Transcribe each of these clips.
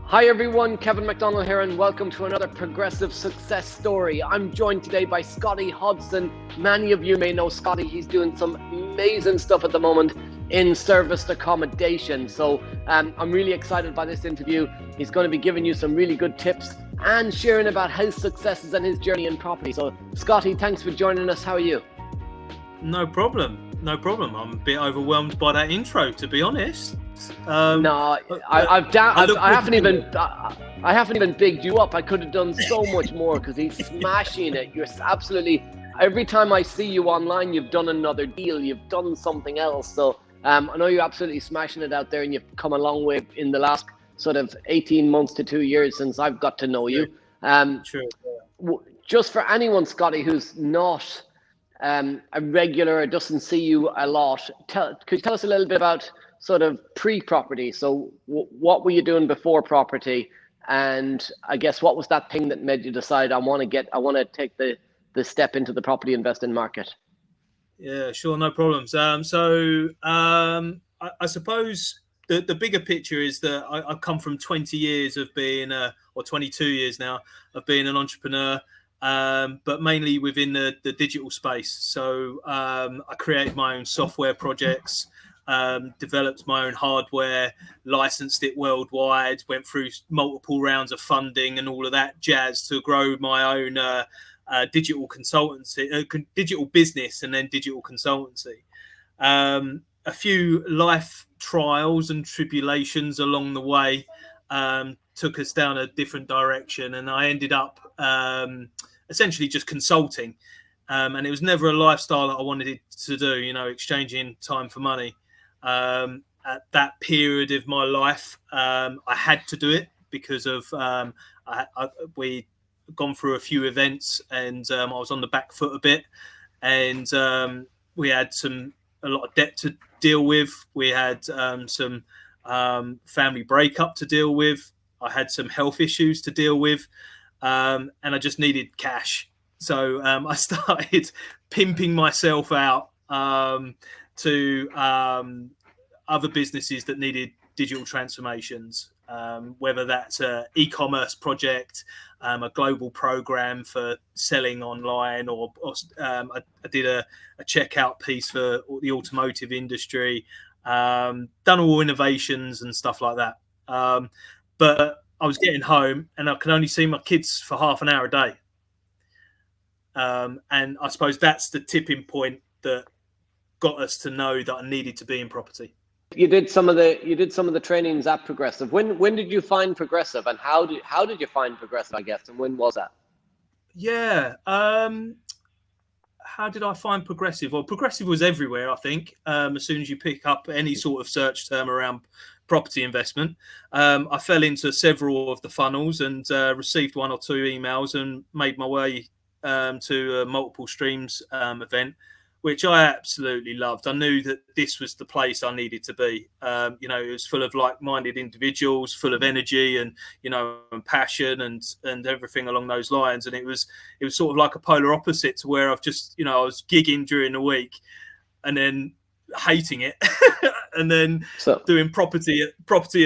Hi everyone, Kevin McDonald here and welcome to another progressive success story. I'm joined today by Scotty Hodson. Many of you may know Scotty. He's doing some amazing stuff at the moment in serviced accommodation. So I'm really excited by this interview. He's going to be giving you some really good tips and sharing about his successes and his journey in property. So Scotty, thanks for joining us. How are you? No problem. I'm a bit overwhelmed by that intro, to be honest. I haven't even bigged you up. I could have done so much more because he's smashing it. You're absolutely, every time I see you online, you've done another deal, you've done something else. So I know you're absolutely smashing it out there, and you've come a long way in the last sort of 18 months to 2 years since I've got to know you. True. Just for anyone, Scotty, who's not a regular or doesn't see you a lot, could you tell us a little bit about sort of pre-property? So what were you doing before property? And I guess what was that thing that made you decide I want to take the step into the property investing market? Yeah, sure, no problems. I suppose the bigger picture is that I've come from 20 years of being, or 22 years now, of being an entrepreneur, but mainly within the digital space. So I created my own software projects, developed my own hardware, licensed it worldwide, went through multiple rounds of funding and all of that jazz to grow my own digital consultancy, digital business, and then digital consultancy. A few life trials and tribulations along the way took us down a different direction, and I ended up essentially just consulting. And it was never a lifestyle that I wanted to do, exchanging time for money. At that period of my life, I had to do it because of we'd gone through a few events, and I was on the back foot a bit, and we had a lot of debt to deal with. We had some family breakup to deal with. I had some health issues to deal with, and I just needed cash. So I started pimping myself out to other businesses that needed digital transformations, whether that's an e-commerce project, a global program for selling online, or I did a checkout piece for the automotive industry, done all innovations and stuff like that. But I was getting home and I could only see my kids for half an hour a day. And I suppose that's the tipping point that got us to know that I needed to be in property. You did some of the trainings at Progressive. When did you find Progressive, and how did you find Progressive, I guess, and when was that? Yeah. How did I find Progressive? Well, Progressive was everywhere, I think. As soon as you pick up any sort of search term around property investment, I fell into several of the funnels and received one or two emails and made my way to a multiple streams event, which I absolutely loved. I knew that this was the place I needed to be. It was full of like-minded individuals, full of energy and and passion and everything along those lines. And it was sort of like a polar opposite to where I've just I was gigging during the week and then hating it, and then doing property at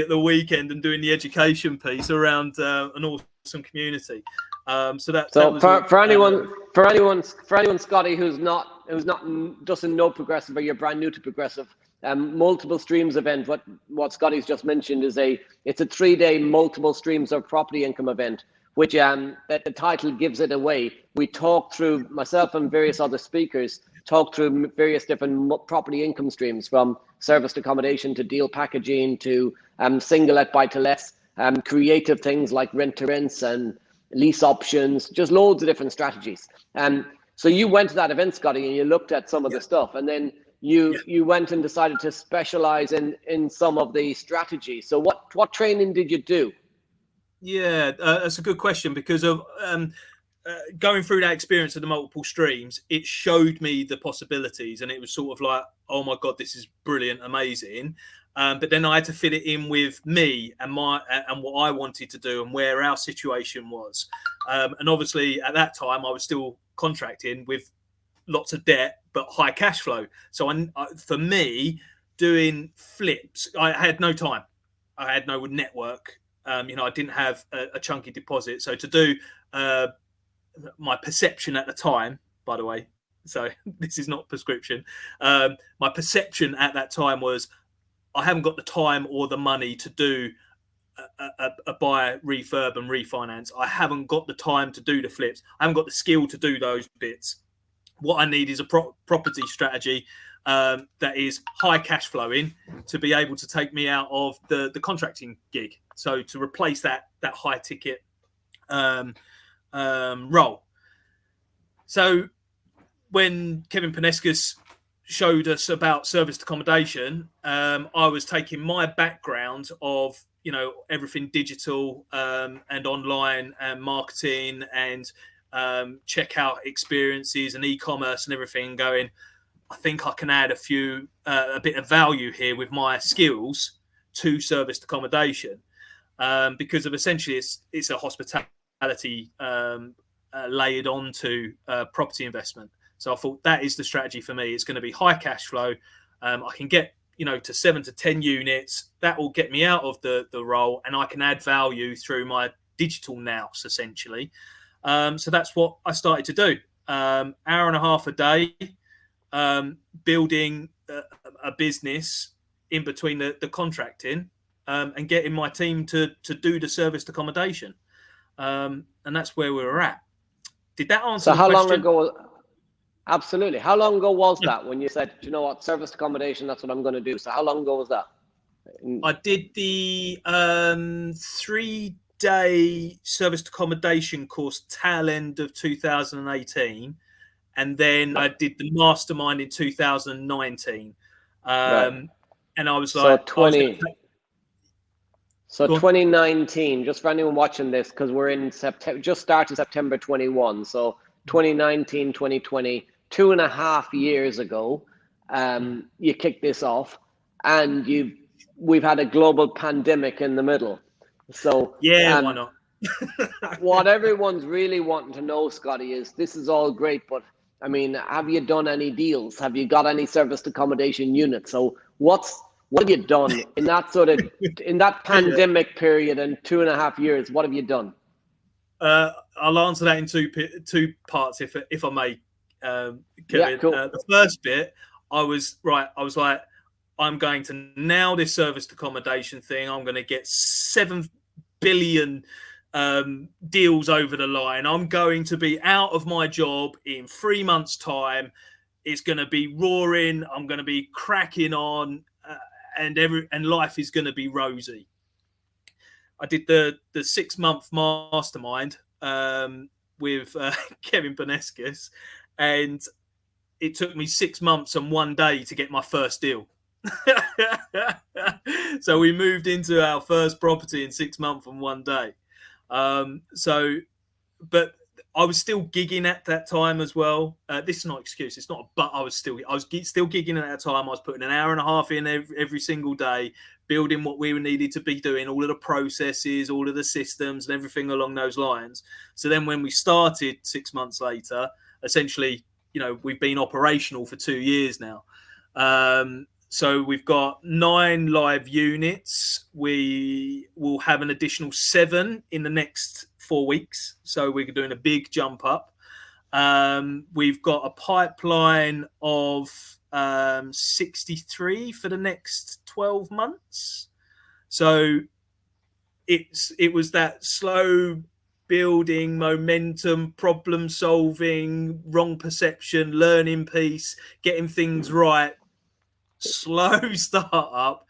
the weekend and doing the education piece around an awesome community. For anyone, Scotty, who's not doesn't know Progressive, or you're brand new to Progressive, multiple streams event. What Scotty's just mentioned is it's a 3-day multiple streams of property income event, which the title gives it away. We talk through, myself and various other speakers talk through various different property income streams, from serviced accommodation to deal packaging to single let, buy to lets, creative things like rent to rents and lease options, just loads of different strategies. So you went to that event, Scotty, and you looked at some of the stuff, and then you went and decided to specialize in some of the strategies. So what training did you do? Yeah, that's a good question, because of going through that experience of the multiple streams, it showed me the possibilities, and it was sort of like, oh my God, this is brilliant, amazing. But then I had to fit it in with me and what I wanted to do and where our situation was. And obviously at that time I was still contracting with lots of debt, but high cash flow. So for me, doing flips, I had no time. I had no network. I didn't have a chunky deposit. So to do my perception at the time, by the way, so this is not prescription. My perception at that time was I haven't got the time or the money to do a buy, refurb and refinance. I haven't got the time to do the flips. I haven't got the skill to do those bits. What I need is a property strategy that is high cash flowing to be able to take me out of the contracting gig. So to replace that high ticket role. So when Kevin Paneskis showed us about serviced accommodation, I was taking my background of everything digital and online and marketing and checkout experiences and e-commerce and everything, going, I think I can add a bit of value here with my skills to serviced accommodation, because of essentially it's a hospitality layered onto property investment. So I thought that is the strategy for me. It's going to be high cash flow. I can get to 7 to 10 units. That will get me out of the role, and I can add value through my digital nous essentially. So that's what I started to do. Hour and a half a day, building a business in between the contracting and getting my team to do the serviced accommodation. And that's where we were at. Did that answer the question? So how long ago? Absolutely. How long ago was that when you said, you know what, serviced accommodation, that's what I'm going to do? So how long ago was that? I did the 3-day serviced accommodation course tail end of 2018. And then I did the mastermind in 2019. Right. And I was like... So 2019, just for anyone watching this, because we're in September, just started September 21. So 2019, 2020, 2.5 years ago, you kicked this off, and we've had a global pandemic in the middle. So yeah, why not? What everyone's really wanting to know, Scotty, is this is all great, but I mean, have you done any deals? Have you got any serviced accommodation units? So what have you done in that pandemic period and 2.5 years? What have you done? I'll answer that in two parts, if I may, Kevin. Yeah, cool. The first bit, I was like, I'm going to nail this serviced accommodation thing. I'm going to get 7 billion deals over the line. I'm going to be out of my job in 3 months' time. It's going to be roaring. I'm going to be cracking on, and life is going to be rosy. I did the 6-month mastermind with Kevin Paneskis, and it took me 6 months and 1 day to get my first deal. So we moved into our first property in 6 months and 1 day. But I was still gigging at that time as well. This is not an excuse. It's not, but I was still gigging at that time. I was putting an hour and a half in every single day, building what we needed to be doing, all of the processes, all of the systems and everything along those lines. So then when we started 6 months later, essentially, we've been operational for 2 years now. So we've got 9 live units. We will have an additional 7 in the next 4 weeks. So we're doing a big jump up. We've got a pipeline of 63 for the next 12 months. So it was that slow building, momentum, problem solving, wrong perception, learning piece, getting things right, slow start up,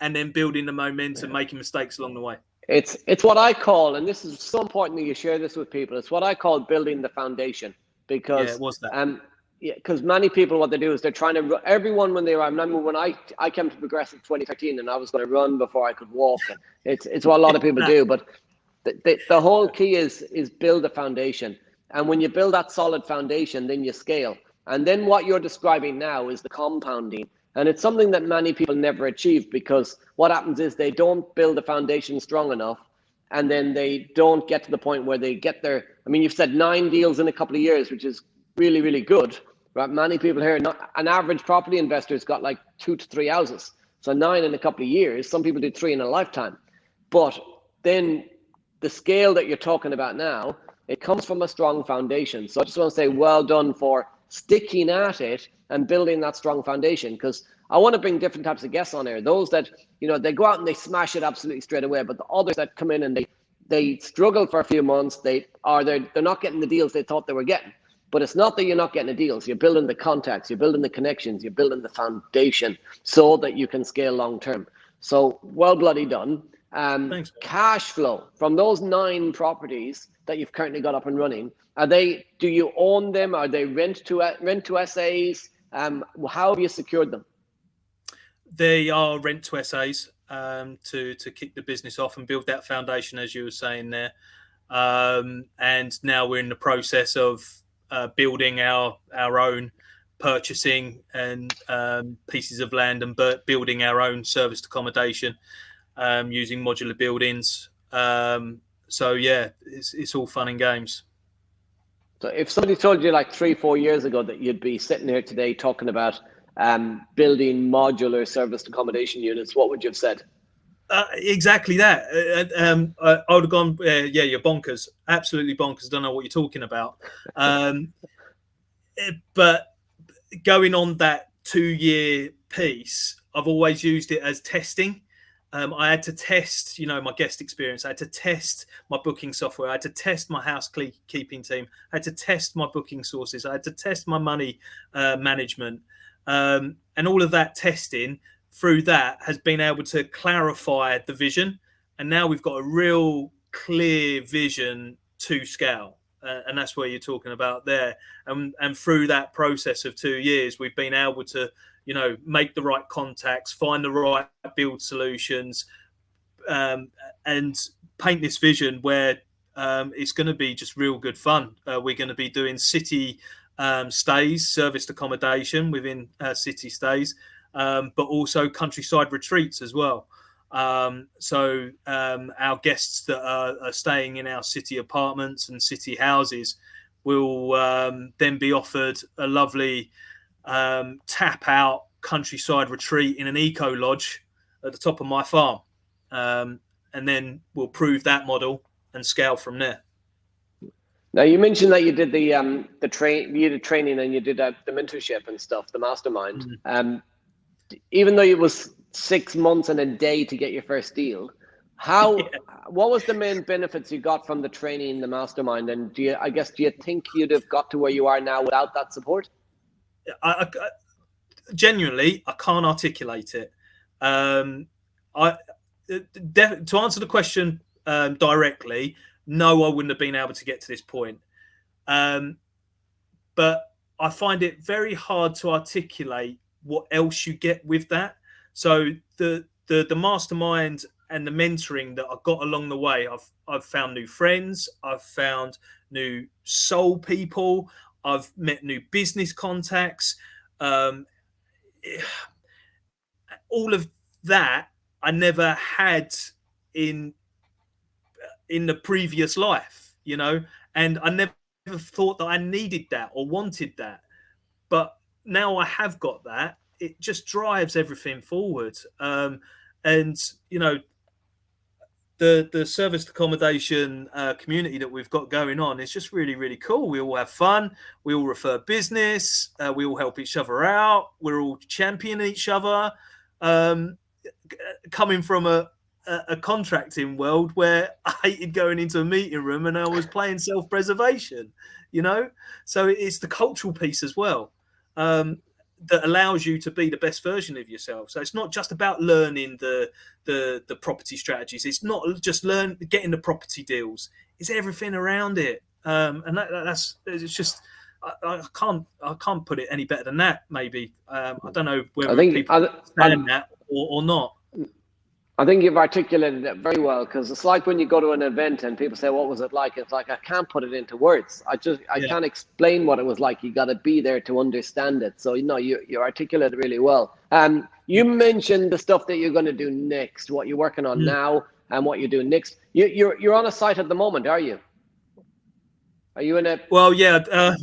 and then building the momentum, making mistakes along the way. It's what I call, and this is so important that you share this with people, it's what I call building the foundation. Because yeah, what's that? Because many people, what they do is they're trying to everyone when they were, I remember when I came to Progressive 2013 and I was going to run before I could walk, and it's what a lot of people do, but the whole key is build a foundation. And when you build that solid foundation, then you scale. And then what you're describing now is the compounding. And it's something that many people never achieve, because what happens is they don't build a foundation strong enough, and then they don't get to the point where they get there. I mean, you've said 9 deals in a couple of years, which is really, really good. Right? Many people here, an average property investor's got like 2 to 3 houses. So 9 in a couple of years. Some people do 3 in a lifetime. But then the scale that you're talking about now, it comes from a strong foundation. So I just want to say well done for sticking at it and building that strong foundation, because I want to bring different types of guests on here. Those that, they go out and they smash it absolutely straight away, but the others that come in and they struggle for a few months, they're not getting the deals they thought they were getting. But it's not that you're not getting the deals. You're building the contacts, you're building the connections, you're building the foundation so that you can scale long term. So well bloody done. Thanks. Cash flow from those 9 properties that you've currently got up and running, do you own them? Are they rent to SAs? How have you secured them? They are rent to SAs to kick the business off and build that foundation, as you were saying there. And now we're in the process of building our own purchasing and pieces of land and building our own serviced accommodation using modular buildings. So yeah, it's all fun and games. So if somebody told you like 3-4 years ago that you'd be sitting here today talking about building modular serviced accommodation units, what would you have said? Exactly that. I would have gone, yeah, you're bonkers. Absolutely bonkers. Don't know what you're talking about. But going on that 2-year piece, I've always used it as testing. I had to test, my guest experience. I had to test my booking software. I had to test my housekeeping team. I had to test my booking sources. I had to test my money management. And all of that testing through that has been able to clarify the vision. And now we've got a real clear vision to scale. And that's where you're talking about there. And through that process of 2 years, we've been able to, make the right contacts, find the right build solutions, and paint this vision where it's going to be just real good fun. We're going to be doing city stays, serviced accommodation within city stays, but also countryside retreats as well. So our guests that are staying in our city apartments and city houses will then be offered a lovely tap out countryside retreat in an eco lodge at the top of my farm. And then we'll prove that model and scale from there. Now you mentioned that you did you did training and you did the mentorship and stuff, the mastermind. Even though it was 6 months and a day to get your first deal, what was the main benefits you got from the training, the mastermind? And do you think you'd have got to where you are now without that support? Genuinely, I can't articulate it. To answer the question directly, no, I wouldn't have been able to get to this point. But I find it very hard to articulate what else you get with that. So the mastermind and the mentoring that I got along the way, I've found new friends, I've found new soul people, I've met new business contacts. All of that I never had in the previous life, and I never thought that I needed that or wanted that. But now I have got that. It just drives everything forward. And the serviced accommodation community that we've got going on is just really, really cool. We all have fun. We all refer business. We all help each other out. We're all championing each other. Coming from a contracting world where I hated going into a meeting room and I was playing self-preservation, So it's the cultural piece as well. That allows you to be the best version of yourself. So it's not just about learning the property strategies. It's not just getting the property deals. It's everything around it. And it's just I can't put it any better than that. Maybe I don't know whether people understand that or not. I think you've articulated it very well, because it's like when you go to an event and people say, what was it like? It's like, I can't put it into words. I can't explain what it was like. You got to be there to understand it. So, you articulate it really well. You mentioned the stuff that you're going to do next, what you're working on now and what you're doing next. You're on a site at the moment, are you? Are you in a... Well, yeah.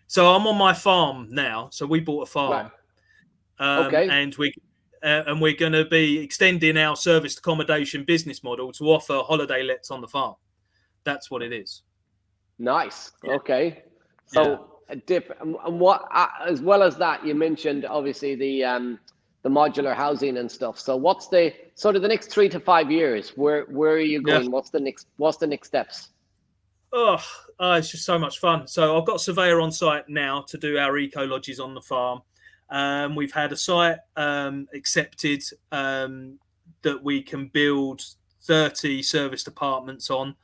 So I'm on my farm now. So we bought a farm. Right. Okay. And and we're going to be extending our serviced accommodation business model to offer holiday lets on the farm. That's what it is. Nice. Okay. So a dip, and what, as well as that, you mentioned obviously the modular housing and stuff. So what's the sort of the next 3 to 5 years? Where are you going? Yeah. What's the next steps? Oh, it's just so much fun. So I've got a surveyor on site now to do our eco lodges on the farm. We've had a site accepted that we can build 30 serviced apartments on,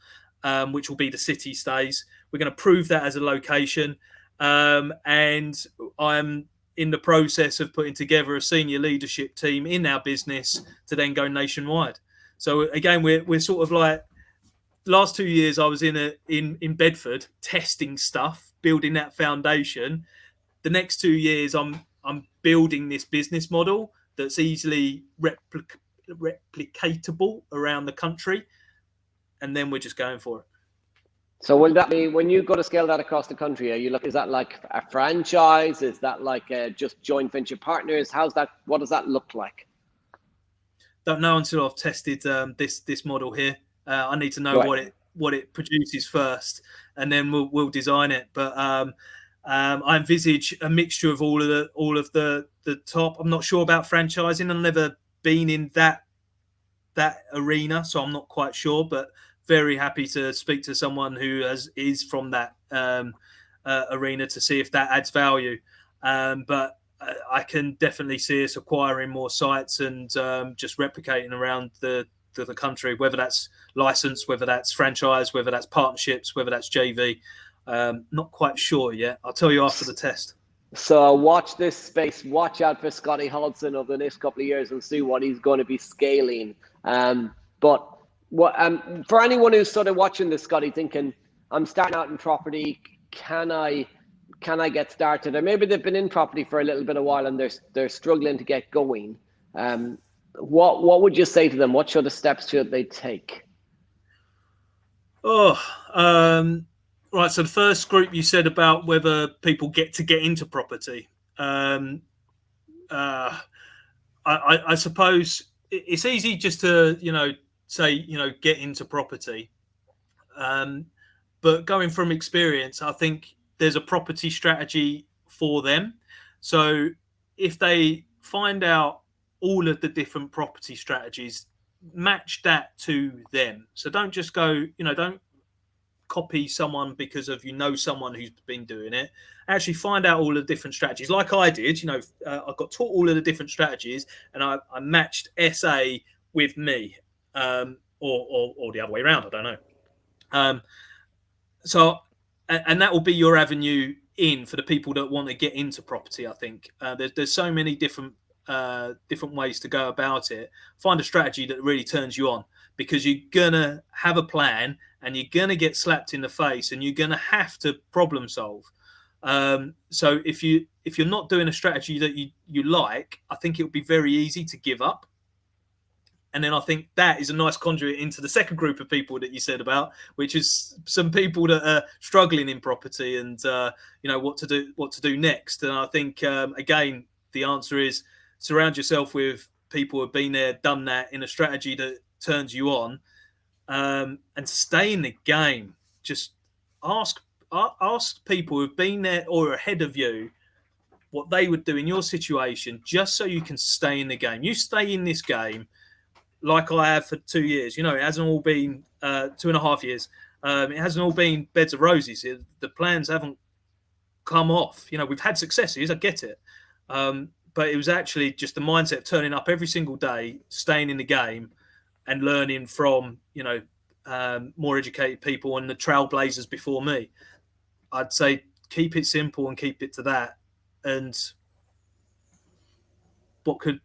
which will be the city stays. We're going to prove that as a location. And I'm in the process of putting together a senior leadership team in our business to then go nationwide. So again, we're sort of like, last 2 years I was in Bedford testing stuff, building that foundation. The next 2 years I'm building this business model that's easily replicatable around the country, and then we're just going for it. So will that be, when you go to scale that across the country, is that like a franchise? Is that like just joint venture partners? What does that look like? Don't know until I've tested this model here. I need to know what it produces first, and then we'll design it. But I envisage a mixture of all of the top. I'm not sure about franchising. I've never been in that arena, so I'm not quite sure. But very happy to speak to someone who is from that arena to see if that adds value. But I can definitely see us acquiring more sites and just replicating around the country, whether that's license, whether that's franchise, whether that's partnerships, whether that's JV. Not quite sure yet. I'll tell you after the test. So watch this space. Watch out for Scotty Hodgson over the next couple of years and see what he's going to be scaling. But for anyone who's sort of watching this, Scotty, thinking, I'm starting out in property, can I get started? Or maybe they've been in property for a little bit of while and they're struggling to get going. What would you say to them? What sort of steps should they take? Right. So the first group you said about whether people get into property. I suppose it's easy just to, say, get into property. But going from experience, I think there's a property strategy for them. So if they find out all of the different property strategies, match that to them. So don't just go, don't copy someone because of someone who's been doing it. Actually find out all the different strategies, like I did. I got taught all of the different strategies, and I matched SA with me, or the other way around. I don't know. So that will be your avenue in for the people that want to get into property. I think there's so many different ways to go about it. Find a strategy that really turns you on, because you're gonna have a plan and you're gonna get slapped in the face and you're gonna have to problem solve. So if you're not doing a strategy that you like, I think it would be very easy to give up. And then I think that is a nice conduit into the second group of people that you said about, which is some people that are struggling in property and what to do next. And I think again, the answer is surround yourself with people who have been there, done that, in a strategy that turns you on, and stay in the game. Just ask people who've been there or ahead of you what they would do in your situation, just so you can stay in the game. You stay in this game like I have for 2 years. It hasn't all been 2.5 years. It hasn't all been beds of roses. The plans haven't come off. We've had successes, I get it. But it was actually just the mindset of turning up every single day, staying in the game, and learning from more educated people and the trailblazers before me. I'd say keep it simple and keep it to that. And what could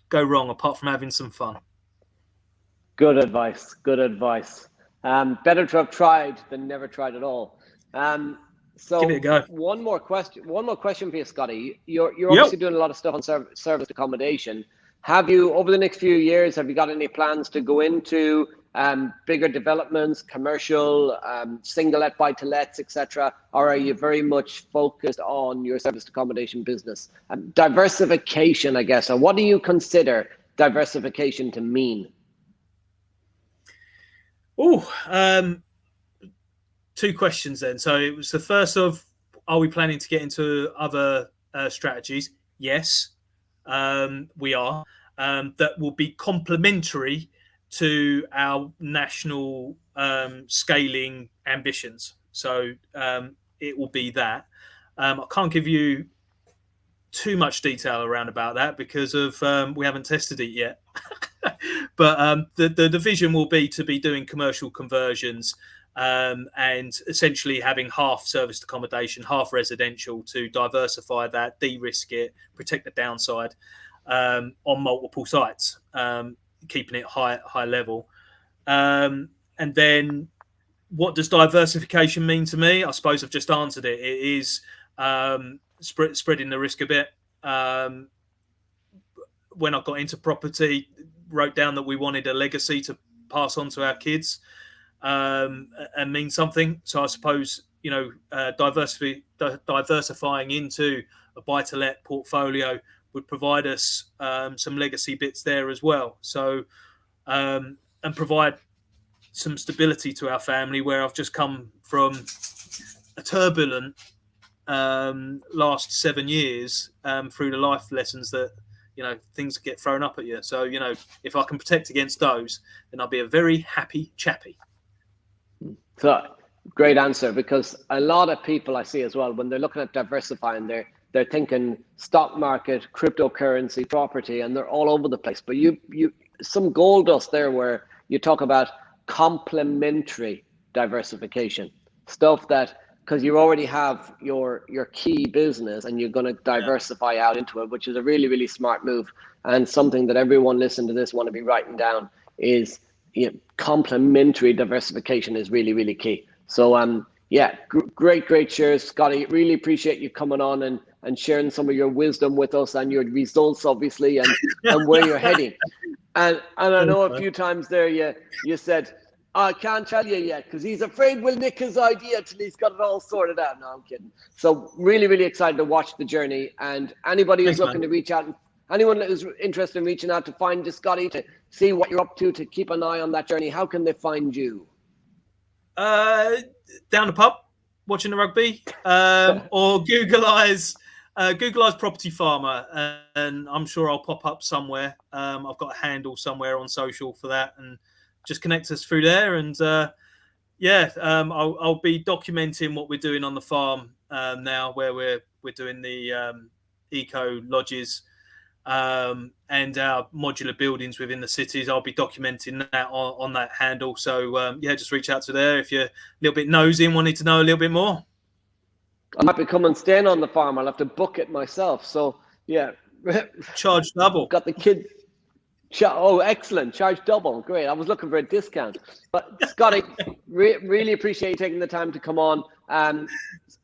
go wrong apart from having some fun? Good advice. Better to have tried than never tried at all. So give it a go. One more question for you, Scotty. You're obviously doing a lot of stuff on service accommodation. Have you, over the next few years, have you got any plans to go into bigger developments, commercial, single-let, buy-to-lets, etc., or are you very much focused on your serviced accommodation business? Diversification, I guess, or what do you consider diversification to mean? Two questions then. So it was the first of, are we planning to get into other strategies? Yes, we are. That will be complementary to our national scaling ambitions. So it will be that. I can't give you too much detail around about that because of we haven't tested it yet. But the vision will be to be doing commercial conversions and essentially having half serviced accommodation, half residential to diversify that, de-risk it, protect the downside on multiple sites, keeping it high level. And then what does diversification mean to me? I suppose I've just answered it. It is spreading the risk a bit. When I got into property, wrote down that we wanted a legacy to pass on to our kids and mean something. So I suppose, diversifying into a buy-to-let portfolio would provide us some legacy bits there as well. So and provide some stability to our family, where I've just come from a turbulent last 7 years through the life lessons that things get thrown up at you. So if I can protect against those, then I'll be a very happy chappy. So great answer, because a lot of people I see as well, when they're looking at diversifying, they're thinking stock market, cryptocurrency, property, and they're all over the place. But you some gold dust there where you talk about complementary diversification, stuff that, because you already have your key business and you're going to diversify out into it, which is a really, really smart move, and something that everyone listening to this want to be writing down is complementary diversification is really, really key. So great shares, Scotty. Really appreciate you coming on and sharing some of your wisdom with us and your results, obviously, and where you're heading. And I know a few times there you said, I can't tell you yet because he's afraid we'll nick his idea till he's got it all sorted out. No, I'm kidding. So really, really excited to watch the journey. And anybody who's looking to reach out, anyone who's interested in reaching out to find you, Scotty, to see what you're up to keep an eye on that journey, how can they find you? Down the pub, watching the rugby, or Google Eyes Property Farmer, and I'm sure I'll pop up somewhere. I've got a handle somewhere on social for that, and just connect us through there. And I'll be documenting what we're doing on the farm now, where we're doing the eco lodges and our modular buildings within the cities. I'll be documenting that on that handle. So just reach out to there if you're a little bit nosy and wanting to know a little bit more. I might be coming and staying on the farm. I'll have to book it myself. So yeah, charge double. Got the kid. Oh, excellent. Charge double. Great. I was looking for a discount. But Scotty, really appreciate you taking the time to come on.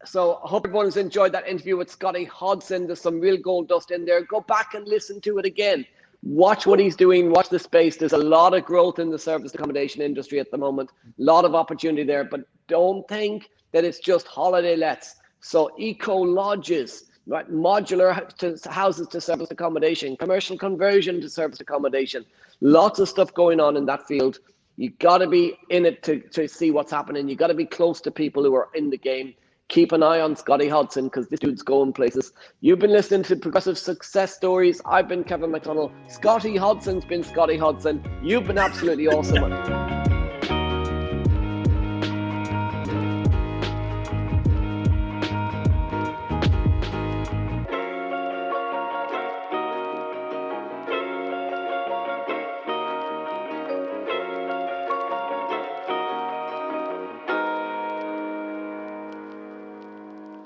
So I hope everyone's enjoyed that interview with Scotty Hodson. There's some real gold dust in there. Go back and listen to it again. Watch what he's doing. Watch the space. There's a lot of growth in the service accommodation industry at the moment. A lot of opportunity there. But don't think that it's just holiday lets. So eco lodges, right? Modular houses to service accommodation, commercial conversion to service accommodation. Lots of stuff going on in that field. You got to be in it to see what's happening. You got to be close to people who are in the game. Keep an eye on Scotty Hodson because this dude's going places. You've been listening to Progressive Success Stories. I've been Kevin McDonald. Scotty Hodson's been Scotty Hodson. You've been absolutely awesome.